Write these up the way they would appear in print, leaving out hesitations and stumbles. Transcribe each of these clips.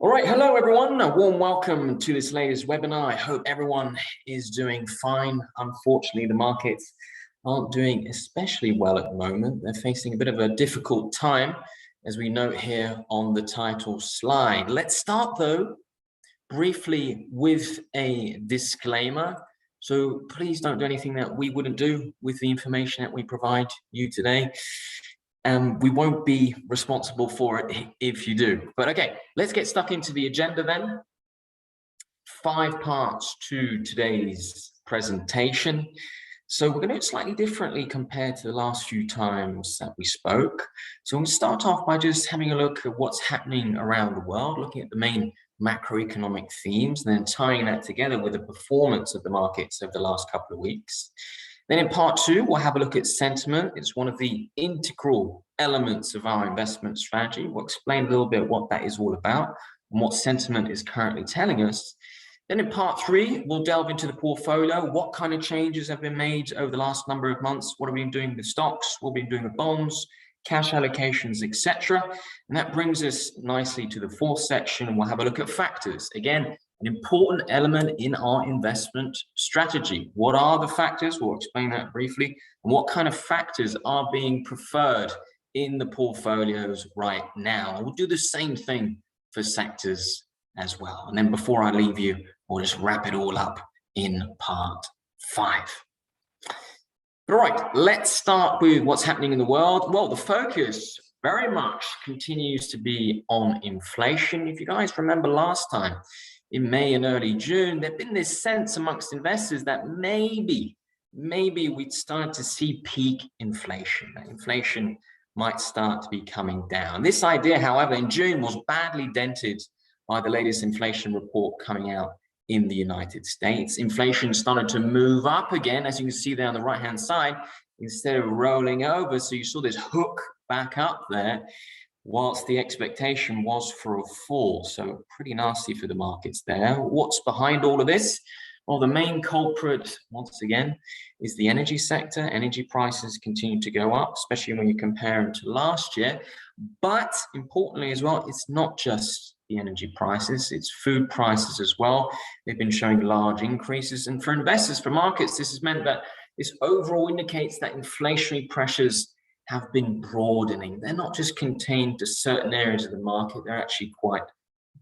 All right, hello everyone. A warm welcome to this latest webinar. I hope everyone is doing fine. Unfortunately, the markets aren't doing especially well at the moment. They're facing a bit of a difficult time, as we note here on the title slide. Let's start though briefly with a disclaimer. So please don't do anything that we wouldn't do with the information that we provide you today. We won't be responsible for it if you do. But okay, let's get stuck into the agenda then. 5 parts to today's presentation. So we're going to do it slightly differently compared to the last few times that we spoke. So we'll start off by just having a look at what's happening around the world, looking at the main macroeconomic themes, and then tying that together with the performance of the markets over the last couple of weeks. Then in part 2, we'll have a look at sentiment. It's one of the integral elements of our investment strategy. We'll explain a little bit what that is all about and what sentiment is currently telling us. Then in part 3, we'll delve into the portfolio. What kind of changes have been made over the last number of months? What have we been doing with stocks? What have we been doing with bonds, cash allocations, etc. And that brings us nicely to the 4th section, and we'll have a look at factors. Again, an important element in our investment strategy. What are the factors? We'll explain that briefly. And what kind of factors are being preferred in the portfolios right now? We'll do the same thing for sectors as well. And then before I leave you, we'll just wrap it all up in part 5. All right, let's start with what's happening in the world. Well, the focus very much continues to be on inflation. If you guys remember last time, in May and early June, there'd been this sense amongst investors that maybe we'd start to see peak inflation. That inflation might start to be coming down. This idea, however, in June was badly dented by the latest inflation report coming out in the United States. Inflation started to move up again, as you can see there on the right-hand side, instead of rolling over. So you saw this hook back up there, whilst the expectation was for a fall. So pretty nasty for the markets there. What's behind all of this? Well, the main culprit, once again, is the energy sector. Energy prices continue to go up, especially when you compare them to last year. But importantly as well, it's not just the energy prices, it's food prices as well. They've been showing large increases. And for investors, for markets, this has meant that this overall indicates that inflationary pressures have been broadening. They're not just contained to certain areas of the market, they're actually quite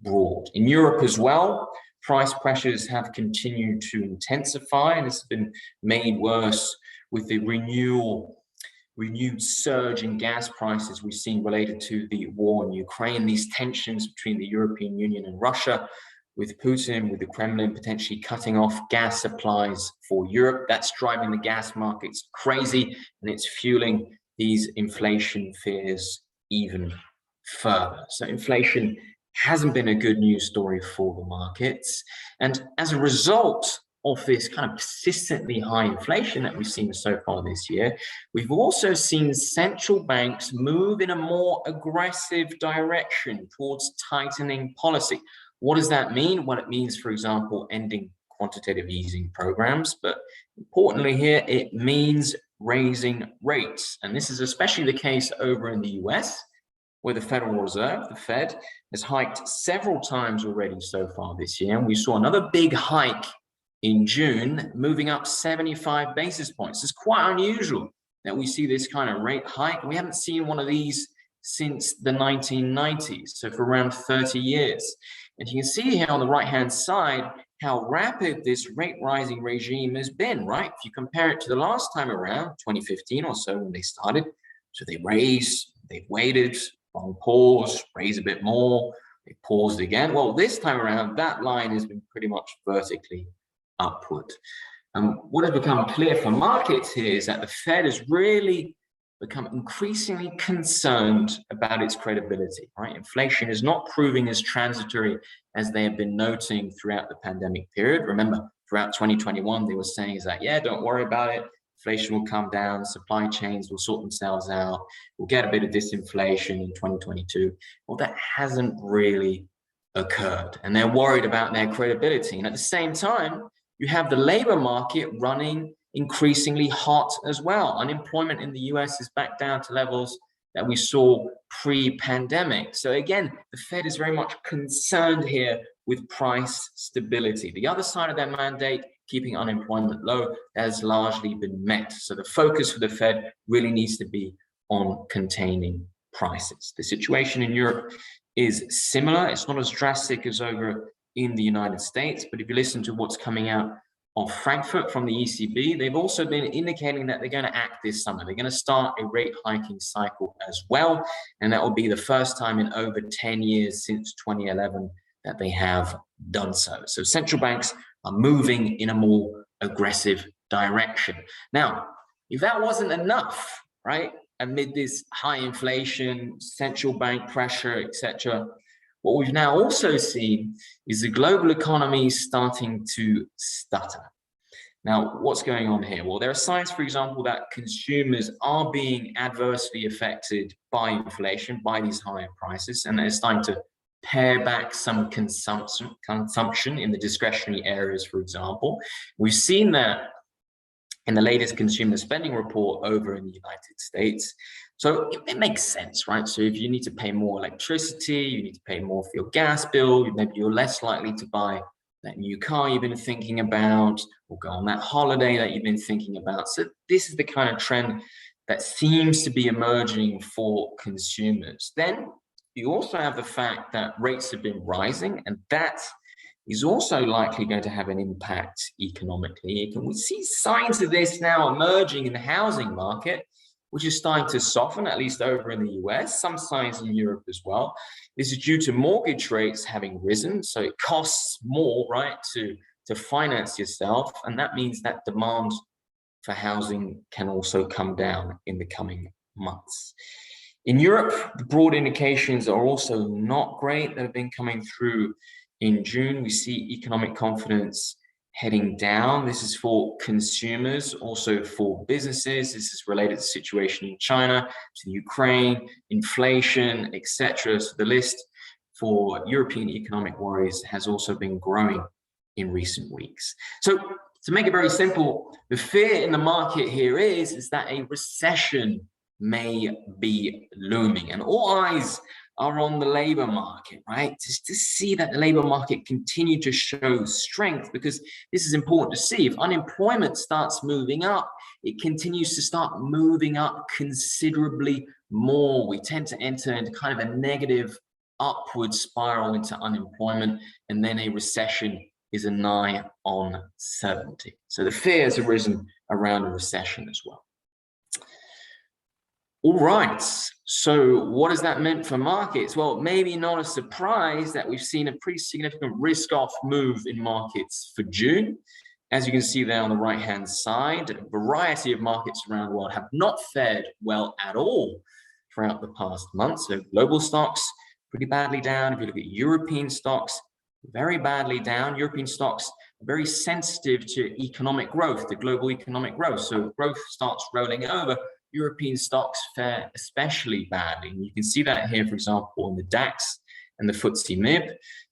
broad. In Europe as well, price pressures have continued to intensify, and this has been made worse with the renewed surge in gas prices we've seen related to the war in Ukraine, these tensions between the European Union and Russia, with Putin, with the Kremlin potentially cutting off gas supplies for Europe. That's driving the gas markets crazy, and it's fueling these inflation fears even further. So inflation hasn't been a good news story for the markets. And as a result of this kind of persistently high inflation that we've seen so far this year, we've also seen central banks move in a more aggressive direction towards tightening policy. What does that mean? Well, it means, for example, ending quantitative easing programs, but importantly here, it means raising rates. And this is especially the case over in the US, where the Federal Reserve, the Fed, has hiked several times already so far this year. And we saw another big hike in June, moving up 75 basis points. It's quite unusual that we see this kind of rate hike. We haven't seen one of these since the 1990s, so for around 30 years. And you can see here on the right-hand side how rapid this rate rising regime has been, right? If you compare it to the last time around, 2015 or so, when they started, so they raised, they've waited, long pause, raise a bit more, they paused again. Well, this time around, that line has been pretty much vertically upward. And what has become clear for markets here is that the Fed has really become increasingly concerned about its credibility, right? Inflation is not proving as transitory as they have been noting throughout the pandemic period. Remember, throughout 2021, they were saying is that, yeah, don't worry about it. Inflation will come down, supply chains will sort themselves out, we'll get a bit of disinflation in 2022. Well, that hasn't really occurred, and they're worried about their credibility. And at the same time, you have the labor market running increasingly hot as well. Unemployment in the US is back down to levels that we saw pre-pandemic. So again, the Fed is very much concerned here with price stability. The other side of their mandate, keeping unemployment low, has largely been met. So the focus for the Fed really needs to be on containing prices. The situation in Europe is similar. It's not as drastic as over in the United States, but if you listen to what's coming out of Frankfurt from the ECB, they've also been indicating that they're going to act this summer. They're going to start a rate hiking cycle as well, and that will be the first time in over 10 years since 2011 that they have done so. So central banks are moving in a more aggressive direction. Now, if that wasn't enough, right, amid this high inflation, central bank pressure, etc., what we've now also seen is the global economy starting to stutter. Now, what's going on here? Well, there are signs, for example, that consumers are being adversely affected by inflation, by these higher prices, and they're starting to pare back some consumption in the discretionary areas, for example. We've seen that in the latest consumer spending report over in the United States. So it makes sense, right? So if you need to pay more electricity, you need to pay more for your gas bill, maybe you're less likely to buy that new car you've been thinking about, or go on that holiday that you've been thinking about. So this is the kind of trend that seems to be emerging for consumers. Then you also have the fact that rates have been rising, and that is also likely going to have an impact economically. And we see signs of this now emerging in the housing market, which is starting to soften, at least over in the US, some signs in Europe as well. This is due to mortgage rates having risen, so it costs more, right, to finance yourself, and that means that demand for housing can also come down in the coming months. In Europe, the broad indications are also not great that have been coming through. In June, we see economic confidence heading down. This is for consumers, also for businesses. This is related to the situation in China, to Ukraine, inflation, etc. So the list for European economic worries has also been growing in recent weeks. So to make it very simple, the fear in the market here is that a recession may be looming, and all eyes are on the labor market, right? Just to see that the labor market continue to show strength, because this is important to see. If unemployment starts moving up, it continues to start moving up considerably more. We tend to enter into kind of a negative upward spiral into unemployment, and then a recession is a nigh on certainty. So the fear has arisen around a recession as well. All right, so what has that meant for markets? Well, maybe not a surprise that we've seen a pretty significant risk-off move in markets for June. As you can see there on the right-hand side, a variety of markets around the world have not fared well at all throughout the past month. So global stocks pretty badly down. If you look at European stocks, very badly down. European stocks are very sensitive to economic growth, to global economic growth. So growth starts rolling over, European stocks fare especially badly. And you can see that here, for example, in the DAX and the FTSE MIB.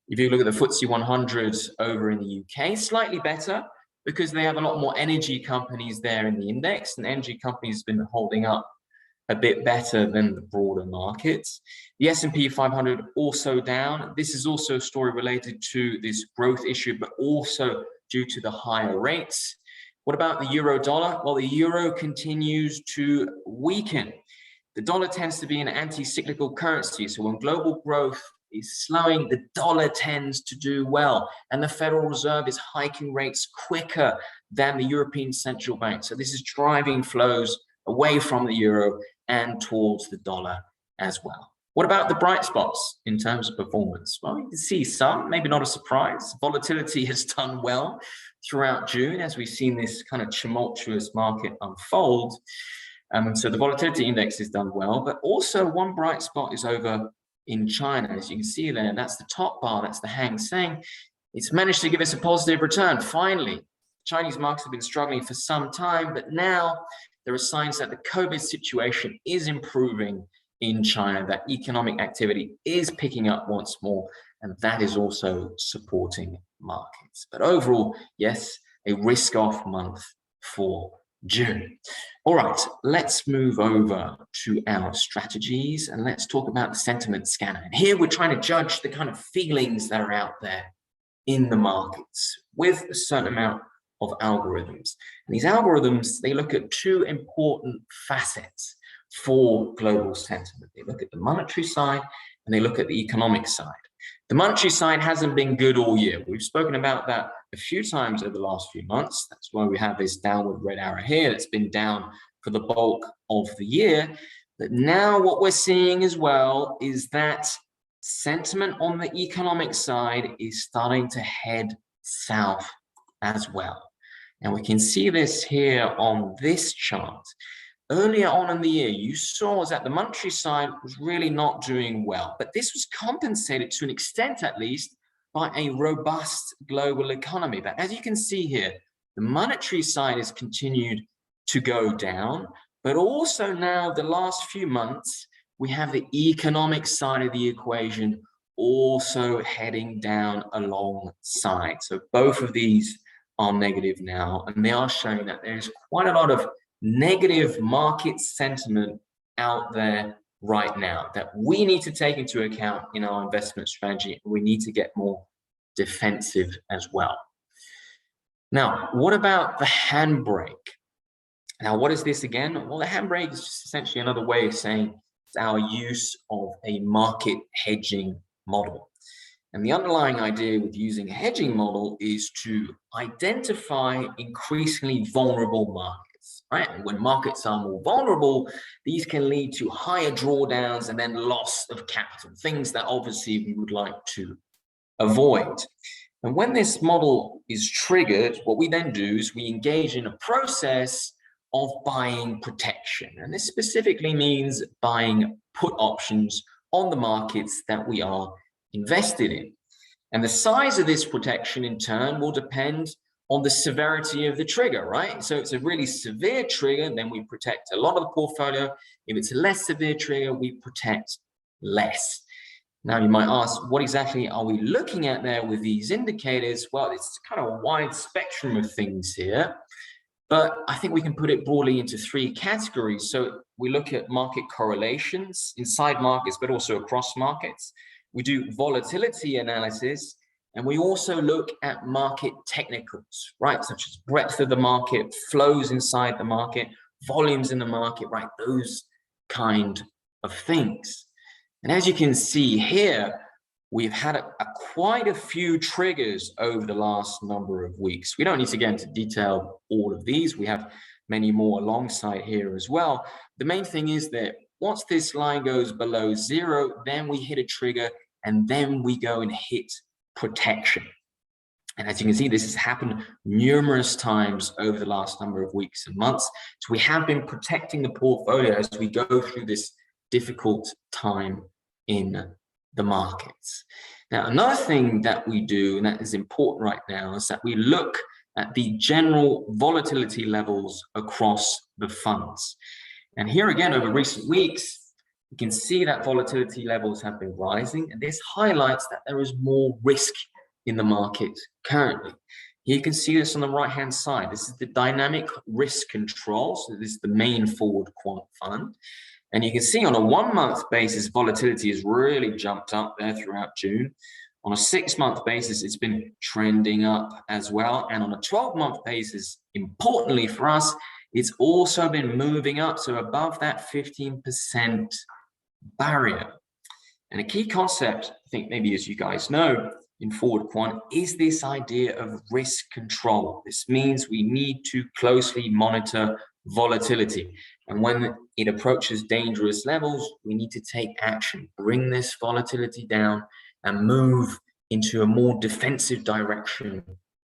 If you look at the FTSE 100 over in the UK, slightly better because they have a lot more energy companies there in the index, and energy companies have been holding up a bit better than the broader markets. The S&P 500 also down. This is also a story related to this growth issue, but also due to the higher rates. What about the euro dollar? Well, the euro continues to weaken. The dollar tends to be an anti-cyclical currency. So when global growth is slowing, the dollar tends to do well. And the Federal Reserve is hiking rates quicker than the European Central Bank. So this is driving flows away from the euro and towards the dollar as well. What about the bright spots in terms of performance? Well, you can see some, maybe not a surprise. Volatility has done well throughout June as we've seen this kind of tumultuous market unfold. So the volatility index has done well, but also one bright spot is over in China. As you can see there, that's the top bar, that's the Hang Seng. It's managed to give us a positive return, finally. Chinese markets have been struggling for some time, but now there are signs that the COVID situation is improving in China, that economic activity is picking up once more, and that is also supporting markets. But overall, yes, a risk-off month for June. All right, let's move over to our strategies and let's talk about the sentiment scanner. And here we're trying to judge the kind of feelings that are out there in the markets with a certain amount of algorithms. And these algorithms, they look at two important facets for global sentiment. They look at the monetary side and they look at the economic side. The monetary side hasn't been good all year. We've spoken about that a few times over the last few months. That's why we have this downward red arrow here that's been down for the bulk of the year. But now what we're seeing as well is that sentiment on the economic side is starting to head south as well. And we can see this here on this chart. Earlier on in the year, you saw that the monetary side was really not doing well, but this was compensated to an extent, at least, by a robust global economy. But as you can see here, the monetary side has continued to go down, but also now the last few months, we have the economic side of the equation also heading down alongside. So both of these are negative now, and they are showing that there's quite a lot of negative market sentiment out there right now that we need to take into account in our investment strategy. We need to get more defensive as well. Now, what about the handbrake? Now, what is this again? Well, the handbrake is just essentially another way of saying it's our use of a market hedging model. And the underlying idea with using a hedging model is to identify increasingly vulnerable markets, right? And when markets are more vulnerable, these can lead to higher drawdowns and then loss of capital, things that obviously we would like to avoid. And when this model is triggered, what we then do is we engage in a process of buying protection. And this specifically means buying put options on the markets that we are invested in. And the size of this protection in turn will depend on the severity of the trigger, right? So it's a really severe trigger, then we protect a lot of the portfolio. If it's a less severe trigger, we protect less. Now you might ask, what exactly are we looking at there with these indicators? Well, it's kind of a wide spectrum of things here, but I think we can put it broadly into three categories. So we look at market correlations inside markets, but also across markets. We do volatility analysis, and we also look at market technicals, right? Such as breadth of the market, flows inside the market, volumes in the market, right? Those kind of things. And as you can see here, we've had quite a few triggers over the last number of weeks. We don't need to get into detail all of these. We have many more alongside here as well. The main thing is that once this line goes below zero, then we hit a trigger and then we go and hit protection. And as you can see, this has happened numerous times over the last number of weeks and months. So we have been protecting the portfolio as we go through this difficult time in the markets. Now, another thing that we do, and that is important right now, is that we look at the general volatility levels across the funds. And here again, over recent weeks, you can see that volatility levels have been rising, and this highlights that there is more risk in the market currently. Here you can see this on the right-hand side. This is the dynamic risk control. So this is the main forward quant fund. And you can see on a 1 month basis, volatility has really jumped up there throughout June. On a 6 month basis, it's been trending up as well. And on a 12-month basis, importantly for us, it's also been moving up, so above that 15% barrier. And a key concept, I think maybe as you guys know, in forward quant is this idea of risk control. This means we need to closely monitor volatility. And when it approaches dangerous levels, we need to take action, bring this volatility down and move into a more defensive direction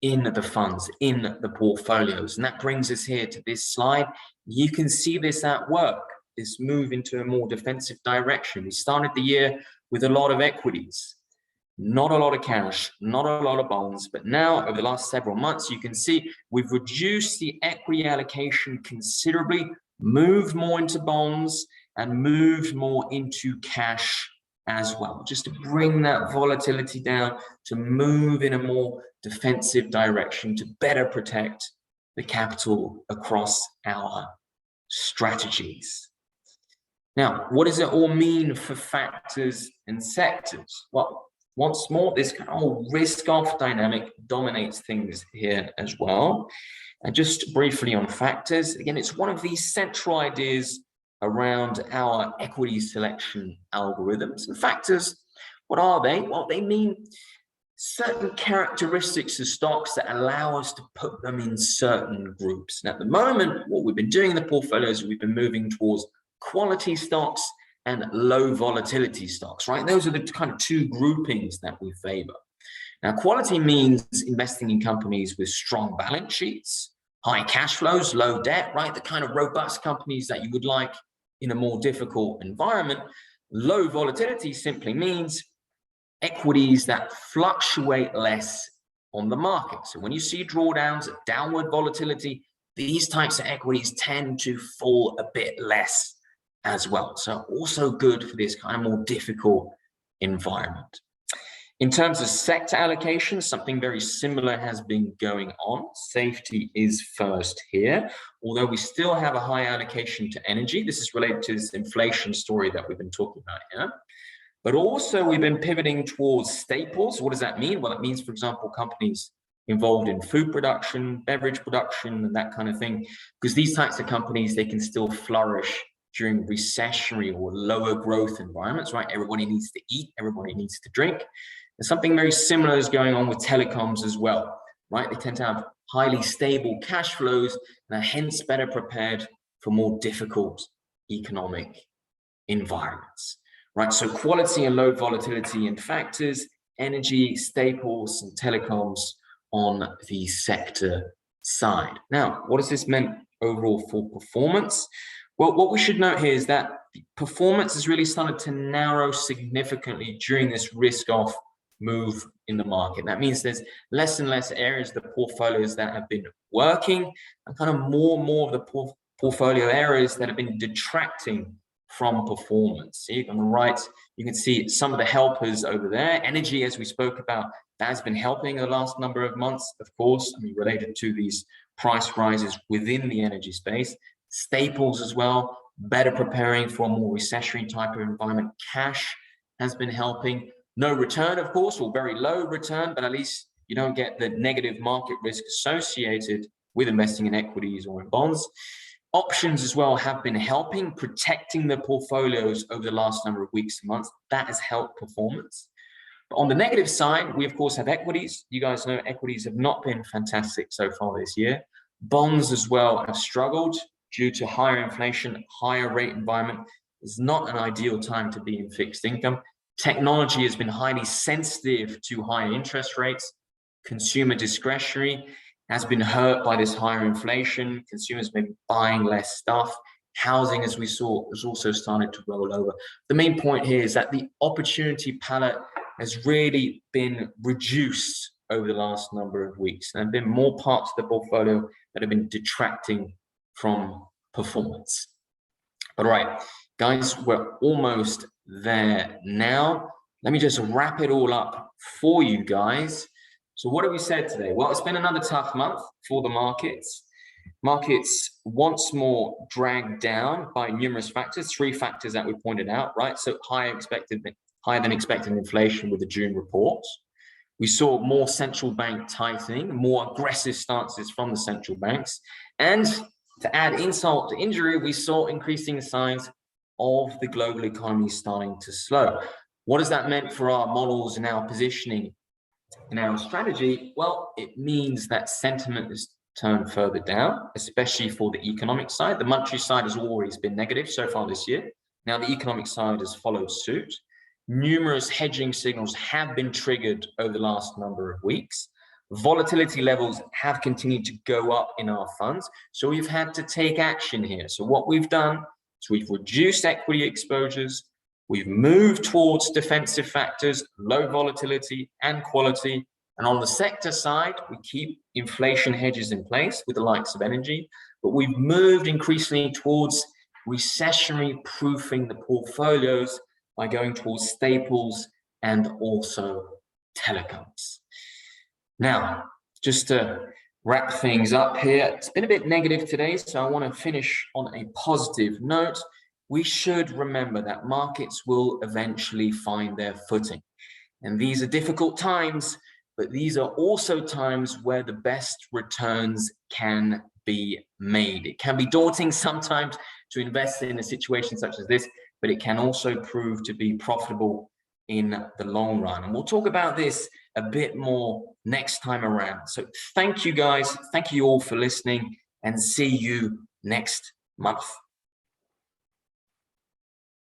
in the funds, in the portfolios. And that brings us here to this slide. You can see this at work, this move into a more defensive direction. We started the year with a lot of equities, not a lot of cash, not a lot of bonds, but now over the last several months, you can see we've reduced the equity allocation considerably, moved more into bonds and moved more into cash as well, just to bring that volatility down, to move in a more defensive direction, to better protect the capital across our strategies. Now, what does it all mean for factors and sectors? Well, once more, this kind of whole risk-off dynamic dominates things here as well. And just briefly on factors, again, it's one of these central ideas around our equity selection algorithms. And factors, what are they? Well, they mean certain characteristics of stocks that allow us to put them in certain groups. And at the moment, what we've been doing in the portfolios, we've been moving towards quality stocks and low volatility stocks, right? Those are the kind of two groupings that we favor. Now, quality means investing in companies with strong balance sheets, high cash flows, low debt, right? The kind of robust companies that you would like in a more difficult environment. Low volatility simply means equities that fluctuate less on the market. So when you see drawdowns, downward volatility, these types of equities tend to fall a bit less as well. So also good for this kind of more difficult environment. In terms of sector allocation, something very similar has been going on. Safety is first here, although we still have a high allocation to energy. This is related to this inflation story that we've been talking about here. But also we've been pivoting towards staples. What does that mean? Well, it means, for example, companies involved in food production, beverage production, and that kind of thing, because these types of companies, they can still flourish during recessionary or lower growth environments, right? Everybody needs to eat, everybody needs to drink. And something very similar is going on with telecoms as well, right? They tend to have highly stable cash flows and are hence better prepared for more difficult economic environments, right? So quality and low volatility in factors, energy, staples, and telecoms on the sector side. Now, what has this meant overall for performance? Well, what we should note here is that performance has really started to narrow significantly during this risk-off move in the market. That means there's less and less areas of the portfolios that have been working, and kind of more and more of the portfolio areas that have been detracting from performance. See, on the right, you can see some of the helpers over there. Energy, as we spoke about, that has been helping the last number of months, of course, I mean, related to these price rises within the energy space. Staples as well, better preparing for a more recessionary type of environment. Cash has been helping. No return, of course, or very low return, but at least you don't get the negative market risk associated with investing in equities or in bonds. Options as well have been helping, protecting the portfolios over the last number of weeks and months. That has helped performance. But on the negative side, we of course have equities. You guys know equities have not been fantastic so far this year. Bonds as well have struggled due to higher inflation, higher rate environment. It's not an ideal time to be in fixed income. Technology has been highly sensitive to higher interest rates. Consumer discretionary has been hurt by this higher inflation. Consumers have been buying less stuff. Housing, as we saw, has also started to roll over. The main point here is that the opportunity palette has really been reduced over the last number of weeks. There have been more parts of the portfolio that have been detracting from performance. All right, guys, we're almost there now. Let me just wrap it all up for you guys. So what have we said today? Well, it's been another tough month for the markets. Markets once more dragged down by numerous factors, three factors that we pointed out, right? So higher than expected inflation with the June report. We saw more central bank tightening, more aggressive stances from the central banks. And to add insult to injury, we saw increasing signs of the global economy starting to slow. What has that meant for our models and our positioning and our strategy? Well, it means that sentiment has turned further down, especially for the economic side. The monetary side has always been negative so far this year. Now the economic side has followed suit. Numerous hedging signals have been triggered over the last number of weeks. Volatility levels have continued to go up in our funds. So we've had to take action here. So what we've done is we've reduced equity exposures. We've moved towards defensive factors, low volatility and quality. And on the sector side, we keep inflation hedges in place with the likes of energy, but we've moved increasingly towards recessionary proofing the portfolios by going towards staples and also telecoms. Now, just to wrap things up here. It's been a bit negative today, so I want to finish on a positive note. We should remember that markets will eventually find their footing. And these are difficult times, but these are also times where the best returns can be made. It can be daunting sometimes to invest in a situation such as this, but it can also prove to be profitable in the long run. And we'll talk about this a bit more next time around. So thank you guys. Thank you all for listening, and see you next month.